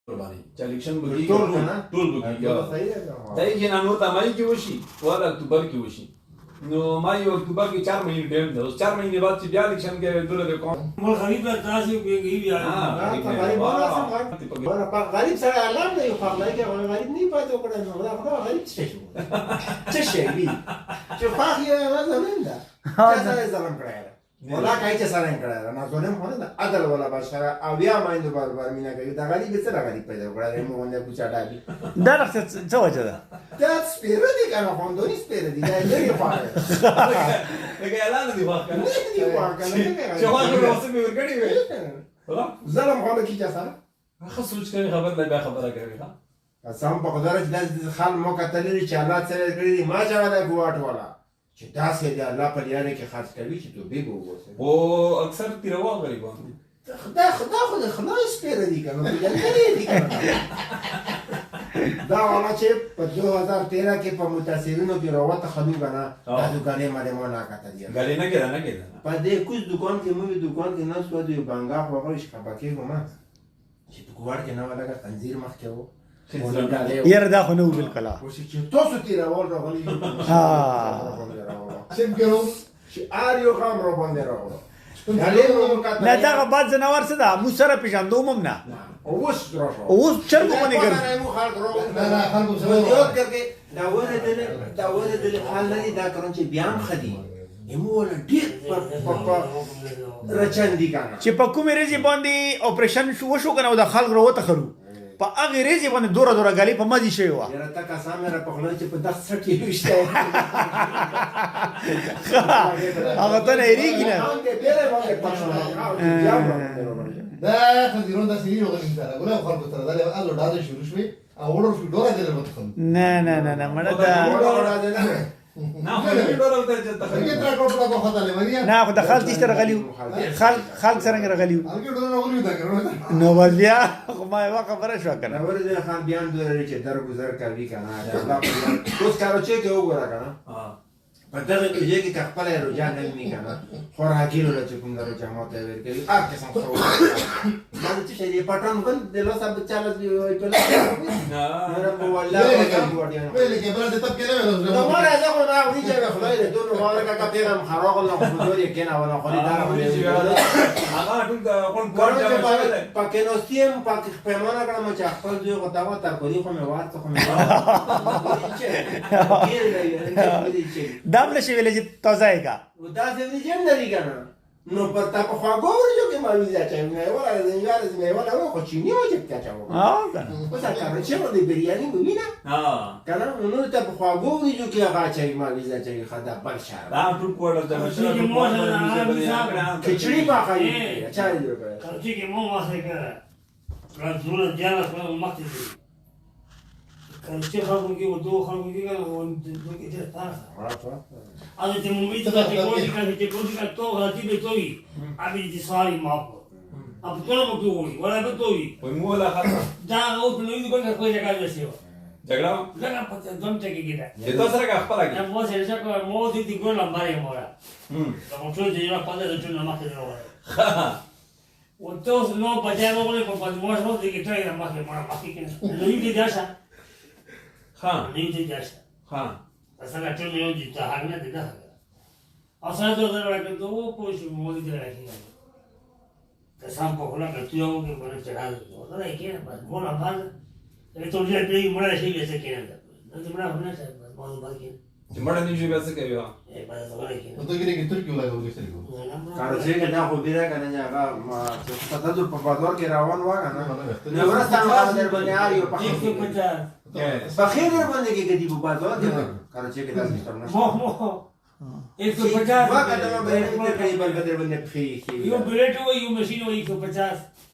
باندې چې الیکشن بږي ټول بږي دا یې نه نو ته مای کې وشي ولا اکتوبر کې وشي نو مای او اکتوبر کې 4 مهینې ټیم ده اوس 4 مهینې بعد چې بیا الیکشن کې دوله د کوم مول غریب لا تاسو بيږي بیا غریب سره اعلان دی خو هغه کې غریب نه پاتې وکړي نو دا غریب څه شي څه شي دی چې فاخ یې وزن ده څه ظلم کړی ولا کای چې سره کړه نه ظلم هونه ده عدل ولا بشر او بیا مایندو بار مینا کوي دا غریب څه غریب پیدا کړل مو باندې پوچاټا دي دا څه وجه ده دا سپیره دي کنه خوندونی سپیره دي دا لري فاره لکه اعلان دی واخ کنه دی واخ کنه چې هغه نو اوسه به ورګړي وي ظلم هونه کی چې سره خو سوچ کوي خبر نه بیا خبره کوي ها قسم په قدرت د خال مو کتلې چې الله سره کړی ما چاله ګواټ والا چې تاسو دې الله په لاره کې خرج کوي چې توبې ووسه او اکثر تیروا غریبان خدا خو خلاص پیره دي کنه دې کنه دا والا چې په 2013 کې په متاثرینو کې راوته خلو غنا دا دکانې باندې مو نه کاته دي غلې نه کېده نه کېده په دې کوم دکان کې مو دکان کې نه سو دی بانګا خو هغه شپه کوم چې په کوړ کې نه ولاګه تنظیر مخ کې وو یاره دا خو نه و بالکل چې تاسو تیرول راغلي ها سم ګرو چې اریو خام را باندې راغلو نه دا بعد زناور څه ده مو سره پیژندوم هم نه اوس راشه اوس چرګ باندې ګرځي نه خلکو سره یو کرکه دا ونه د حال نه دا کړم چې بیا هم خدي یمو ولا ډیر په رچندې کنه چې په کومې ریزي باندې اپریشن شو کنه دا خلک راوته خرو په هغه ریزي باندې دوره غالي په مزي شوی و یاره تا کا سامره په خلک چې په دغه سټ کې وشته هغه ته نه ریګی نه دا خزیرون دا سیری وګورئ دا ګوره خلکو تر دا له اله ډاده شروع شوی او وړو شو ډوره دې له وته نه مړه دا نه خو دې ډول ته چې څنګه تر کوټه کو خدای وریا نه خو د خالتي سره غلیو خالق سره غلیو هغه ډوره غلیو دا کړو نو بیا خو ما یو خبره شو کنه ورته خان بیان دوی چې درگذر کوي کنه اوس کارو چې کې وګورا کنه په دغه کې چې خپل روزان نه می کنه خوراکي له چې کوم درو جماعت ور کوي هر قسم خو ما چې شي پټان بند د لو سب چاله دی په لا نه رب والله ویل کې بل د تب کې نه نو ما راځه خو نه ودی چې خدای دې دوه مبارک کا پیغام خراغ الله حضور یې کنه ولا خریدار هغه ټول کوم کار پکې نو سیم پکې پیمانه کړم چې خپل دوی غتاوه تر کولی خو مې واسطه خو مې دام نشي ویلې چې تازه کا دا څه جن لري کنه نو پتا په خواګو ورجو کې ما ویزا چې مې ولا د انګار مې ولا خو چینی و چې کاچا و کنه اوس کار چې مو د بریاني وینا کنه نو ته په خواګو ورجو کې هغه چې ما ویزا چې خدا بل شهر دا ټول کوړل د مشر کچړي په خایي چا دې وکړه چې مو واسه کړه راځول جاله په مخته دي چې خلکو کې و دوه خلکو کې کنه و کې ته تاسو اته چې مو میته چې کوی کنه تو غلطي به توي ابي دي سوالي معاف اب ټول مو کوي ولا به توي وای مو ولا خاطر دا او په نوې کومه کوي ځای کې شي جګړه په دم ته کې کېده چې تاسو سره خپل دا مو سره چې مو دې ګول لمباري مورا دا مو ټول دې نه پاده ټول نه ماته نه وره وته نو بجای مو له په مو شو دې کې ټای نه ماته مورا پاتې کې نو دې داشا ها دې داشا ها اصلا ټول یو دي ته هغه نه دي دا اصلا ته راکړه ته وو په شو مو دې راکړه که سم په خلا کې یو کې باندې چړال دا یې کې بس مو نه باندې ته ټول دې مړ شي به څه کې نه دا مړ نه څه مو باندې چې مړ نه شي بیا څه کوي اے بس ولا کې نو ته کې ترکیو لا غوږی سره کو کار چې دا خو بیره کنه هغه ما چې پتا د په بازار کې روان و کنه نو ورسته هغه در باندې اړیو په 150 بخیر در باندې کې کدي په بازار کې کار چې دا سیستم نشته مو 150 واګه دا به دې کې بل بدر باندې خي یو بلیټ و یو ماشين و 150